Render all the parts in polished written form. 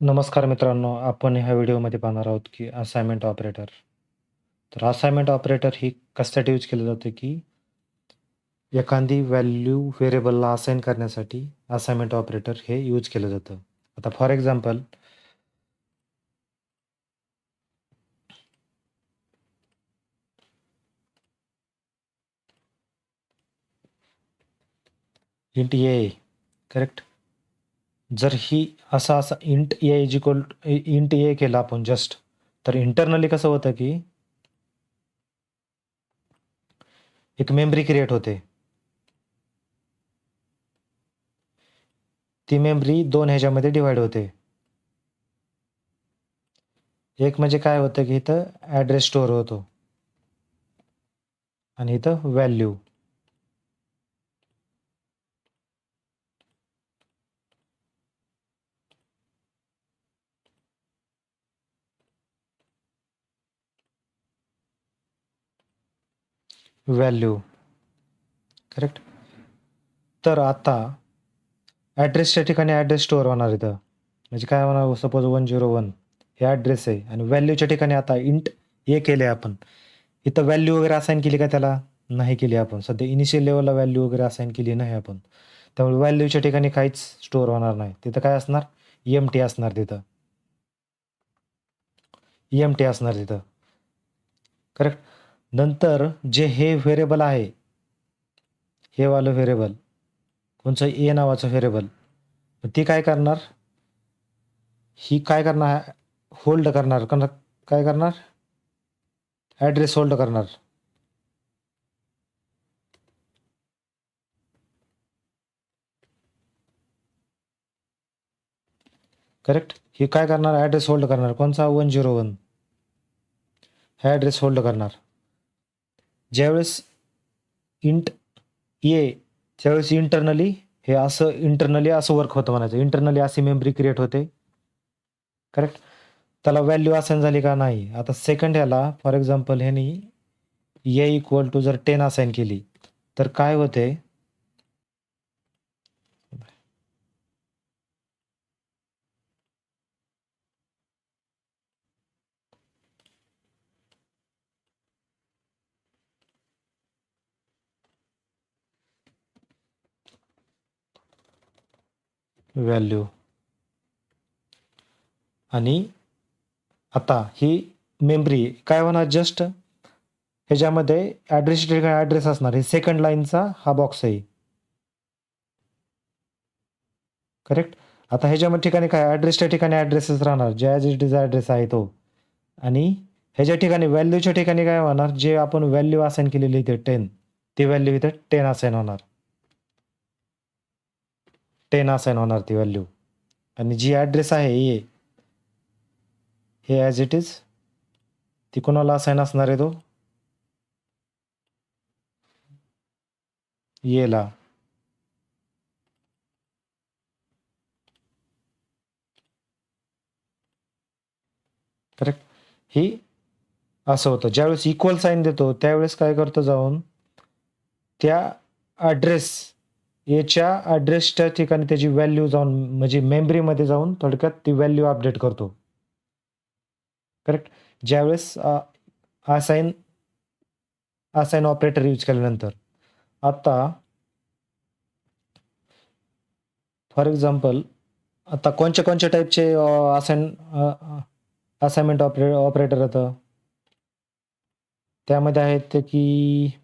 नमस्कार मित्रांनो, आपण ह्या व्हिडिओमध्ये पाहणार आहोत की असाइनमेंट ऑपरेटर. तर असाइनमेंट ऑपरेटर ही कशासाठी यूज केलं जातं की एखादी व्हॅल्यू व्हेरिएबलला असाइन करण्यासाठी असाइनमेंट ऑपरेटर हे यूज केलं जातं. आता for example int a correct. जर ही असा int a is equal int a केला आपण जस्ट, तर इंटरनली कसं होतं की एक मेमरी क्रिएट होते. ती मेमरी 2 ह्याच्यामध्ये डिवाइड होते. एक म्हणजे काय होतं की इथं ॲड्रेस स्टोअर होतो आणि इथं व्हॅल्यू. Value correct. तर आता ॲड्रेसच्या ठिकाणी ॲड्रेस स्टोअर होणार इथं. म्हणजे काय होणार, सपोज 101 हे ॲड्रेस आहे आणि व्हॅल्यूच्या ठिकाणी आता इंट ए केले आपण. इथं व्हॅल्यू वगैरे असाइन केली का त्याला? नाही केली आपण. सध्या इनिशियल लेव्हलला व्हॅल्यू वगैरे असाइन केली नाही आपण. त्यामुळे व्हॅल्यूच्या ठिकाणी काहीच स्टोअर होणार नाही. तिथं काय असणार? एम्प्टी असणार तिथं. एम्प्टी असणार तिथं. करेक्ट. नंतर जे हे व्हेरिएबल आहे, हे वालं व्हेरिएबल, कोणचं ए नावाचं व्हेरिएबल, ती काय करणार? ही काय करणार? होल्ड करणार. काय करणार? ॲड्रेस होल्ड करणार. करेक्ट. ही काय करणार? ॲड्रेस होल्ड करणार. कोणचा? 101 हा ॲड्रेस होल्ड करणार. ज्यावेळेस इंट ए, त्यावेळेस इंटरनली असं वर्क होतं म्हणायचं. इंटरनली अशी मेमरी क्रिएट होते. करेक्ट. त्याला व्हॅल्यू असाइन झाली का? नाही. आता सेकंड ह्याला फॉर एक्झाम्पल ह्यानी ए इक्वल टू जर 10 असाइन केली, तर काय होते? व्हॅल्यू. आणि आता ही मेमरी काय होणार? जस्ट ह्याच्यामध्ये ॲड्रेसच्या ठिकाणी ॲड्रेस असणार. हे सेकंड लाईनचा हा बॉक्स आहे. करेक्ट. आता ह्याच्या ठिकाणी काय? ॲड्रेसच्या ठिकाणी ॲड्रेसच राहणार. जे ॲज इट इज ॲड्रेस आहे तो. आणि ह्याच्या ठिकाणी व्हॅल्यूच्या ठिकाणी काय होणार? जे आपण व्हॅल्यू असाइन केलेली इथे 10, ती व्हॅल्यू इथे 10 असाइन होणार. 10 असाइन होणार ती व्हॅल्यू. आणि जी ॲड्रेस आहे ए, हे ॲज इट इज ती कोणाला असाइन असणार आहे? तो एला. करेक्ट. ही असं होतं. ज्यावेळेस इक्वल साईन देतो त्यावेळेस काय करतो? जाऊन त्या ॲड्रेस एच्या ॲड्रेसच्या ठिकाणी त्याची व्हॅल्यू जाऊन, म्हणजे मेमरीमध्ये जाऊन थोडक्यात ती व्हॅल्यू अपडेट करतो. करेक्ट. ज्यावेळेस असाइन असाइन ऑपरेटर यूज केल्यानंतर. आता फॉर एक्झाम्पल आता कोणत्या टाईपचे असाइनमेंट ऑपरेटर येतं? त्यामध्ये आहेत ते की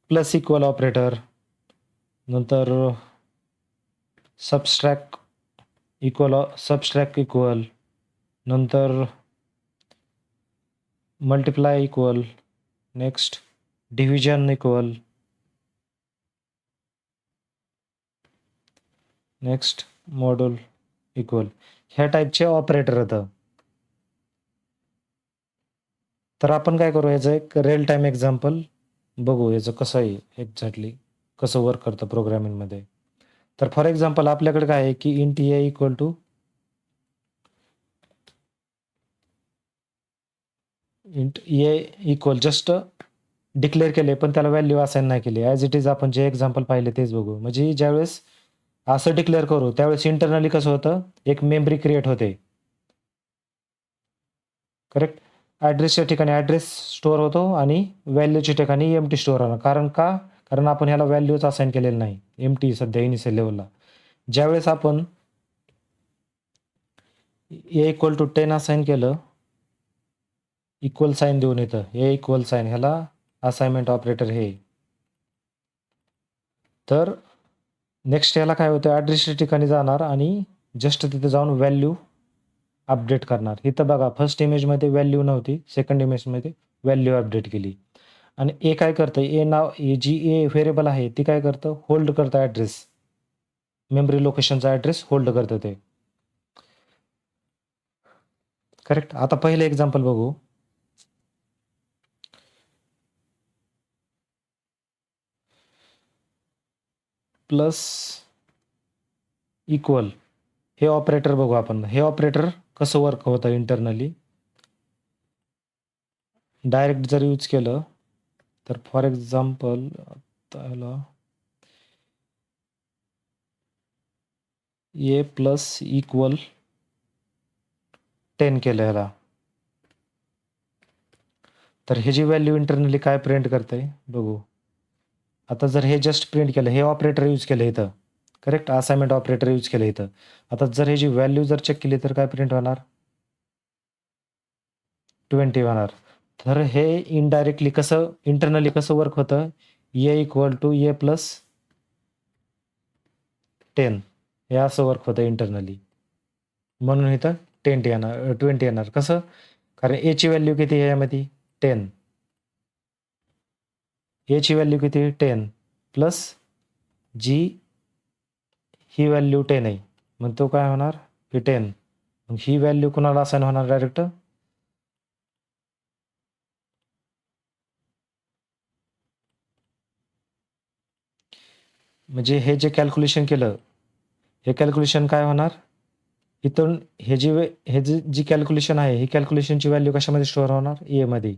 प्लस इक्वल ऑपरेटर, नंतर सबस्ट्रॅक्ट इक्वल, नंतर multiply equal, next division equal, next module equal, ह्या टाईपचे ऑपरेटर येतं. तर आपण काय करू? याचं एक रिअल टाईम एक्झाम्पल बघू, याचं कसं आहे एक्झॅक्टली, कसं वर्क करतं प्रोग्रामिंगमध्ये. तर फॉर एक्झाम्पल आपल्याकडे काय आहे की int a equal to int a equal just declare केले पण त्याला व्हॅल्यू असाइन नाही केली. ॲज इट इज आपण जे एक्झाम्पल पाहिले तेच बघू. म्हणजे ज्यावेळेस असं डिक्लेअर करू त्यावेळेस इंटरनली कसं होतं, एक मेमरी क्रिएट होते. करेक्ट. ॲड्रेसच्या ठिकाणी ॲड्रेस स्टोअर होतो आणि व्हॅल्यूच्या ठिकाणी एम्प्टी स्टोअर होणार. कारण का? कारण आपण ह्याला व्हॅल्यूच असाइन केलेलं नाही. एम्प्टी सध्या इनिशियल लेवलला. ज्यावेळेस आपण ए इक्वल टू 10 असाइन केलं, इक्वल साइन देऊन येतं. ए इक्वल साइन ह्याला असाइनमेंट ऑपरेटर हे. तर नेक्स्ट याला काय होतं, ॲड्रेसच्या ठिकाणी जाणार आणि जस्ट तिथे जाऊन व्हॅल्यू अपडेट करणार. इथं बघा फर्स्ट इमेजमध्ये व्हॅल्यू नव्हती, सेकंड इमेजमध्ये व्हॅल्यू अपडेट केली. आणि ए काय करतं, ए नाव जी ए व्हेरिएबल आहे ती काय करतं, होल्ड करतं ॲड्रेस. मेमरी लोकेशनचा ॲड्रेस होल्ड करतं ते. करेक्ट. आता पहिलं एक्झाम्पल बघू. प्लस इक्वल हे ऑपरेटर बघू आपण. हे ऑपरेटर कसं वर्क होतं इंटरनली. डायरेक्ट जर यूज केलं तर फॉर एक्झाम्पल त्याला ए प्लस इक्वल 10 केलं ह्याला, तर हे जी व्हॅल्यू इंटरनली काय प्रिंट करते बघू. आता जर हे जस्ट प्रिंट केलं, हे ऑपरेटर यूज केलं इथं. करेक्ट. असाइनमेंट ऑपरेटर यूज केलं इथं. आता जर हे जी व्हॅल्यू जर चेक केली तर काय प्रिंट होणार, 20 होणार. तर हे इनडायरेक्टली कसं इंटरनली कसं वर्क होतं, ए इक्वल टू ए प्लस 10 हे असं वर्क होतं इंटरनली. म्हणून इथं 20 येणार. कसं? कारण एची व्हॅल्यू किती आहे यामध्ये, 10. एची व्हॅल्यू किती, 10 प्लस जी ही व्हॅल्यू 10 आहे, मग तो काय होणार, ही 10. मग ही व्हॅल्यू कुणाला असाइन होणार डायरेक्ट, म्हणजे हे जे कॅल्क्युलेशन केलं, हे कॅल्क्युलेशन काय होणार, इथून हे जी कॅल्क्युलेशन आहे ही कॅल्क्युलेशनची व्हॅल्यू कशामध्ये स्टोअर होणार, ए मध्ये.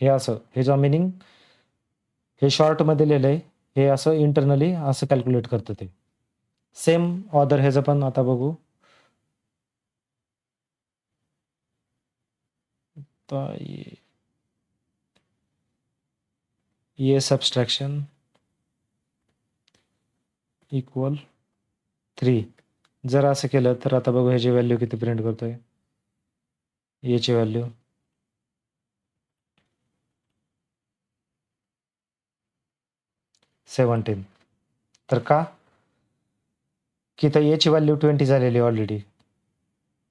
हे असं, हे जो मिनिंग हे शॉर्टमध्ये लिहिलं आहे, हे असं इंटरनली असं कॅल्क्युलेट करतं ते. सेम ऑदर ह्याचं पण आता बघू. तर ये सबस्ट्रॅक्शन इक्वल 3 जर असं केलं तर आता बघू ह्याची व्हॅल्यू किती प्रिंट करतोय, याची व्हॅल्यू 17. तर का की तर याची व्हॅल्यू 20 झालेली ऑलरेडी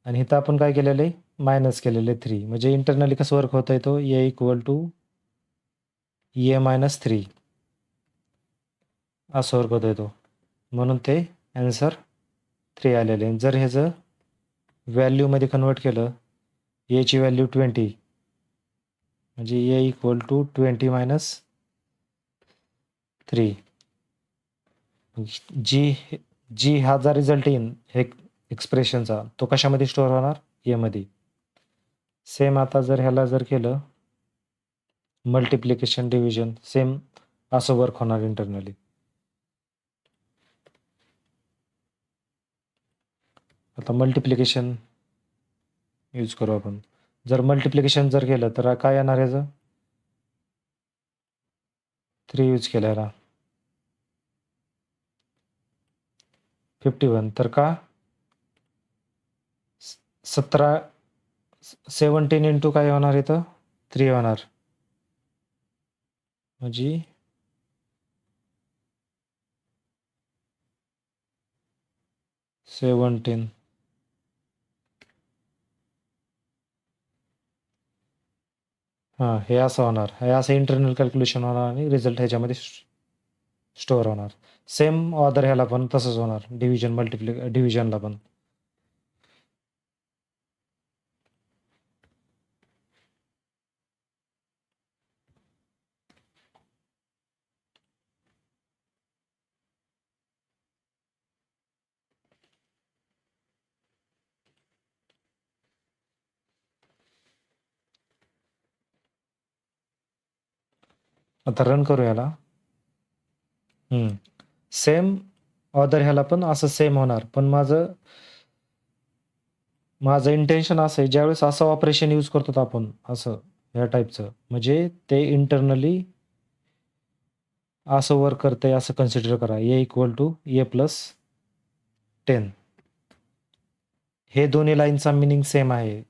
आणि इथं आपण काय केलेलं आहे, मायनस केलेलं आहे 3. म्हणजे इंटरनली कसं वर्क होतंय, तो ए इक्वल टू ए मायनस 3 असं वर्क होतोय तो. म्हणून ते ॲन्सर 3 आलेले आहे. जर ह्याचं व्हॅल्यूमध्ये कन्वर्ट केलं, एची व्हॅल्यू 20 म्हणजे ए इक्वल टू 20 मायनस 3. जी हा जा रिझल्ट येईन हे एक्सप्रेशनचा, तो कशामध्ये स्टोअर होणार, एमध्ये. सेम आता जर ह्याला जर केलं मल्टिप्लिकेशन डिव्हिजन, सेम असं वर्क होणार इंटरनली. आता मल्टिप्लिकेशन यूज करू आपण. जर मल्टिप्लिकेशन जर केलं तर काय येणार ह्याचं, 3 यूज केलं याला 51. तर का 17 इंटू काय होणार इथं, 3 होणार. म्हणजे 17. हां, हे असं होणार, हे असं इंटरनल कॅल्क्युलेशन होणार आणि रिझल्ट ह्याच्यामध्ये स्टोअर होणार. सेम ऑदर ह्याला पण तसंच होणार, डिव्हिजनला पण. आता रन करू याला. सेम ऑदर ह्याला पण असं सेम होणार, पण माझं इंटेन्शन असं आहे, ज्यावेळेस असं ऑपरेशन यूज करतो आपण असं ह्या टाईपचं, म्हणजे ते इंटरनली असं वर्क करतंय असं कन्सिडर करा. A = A + 10. हे दोन्ही लाईनचा मीनिंग सेम आहे.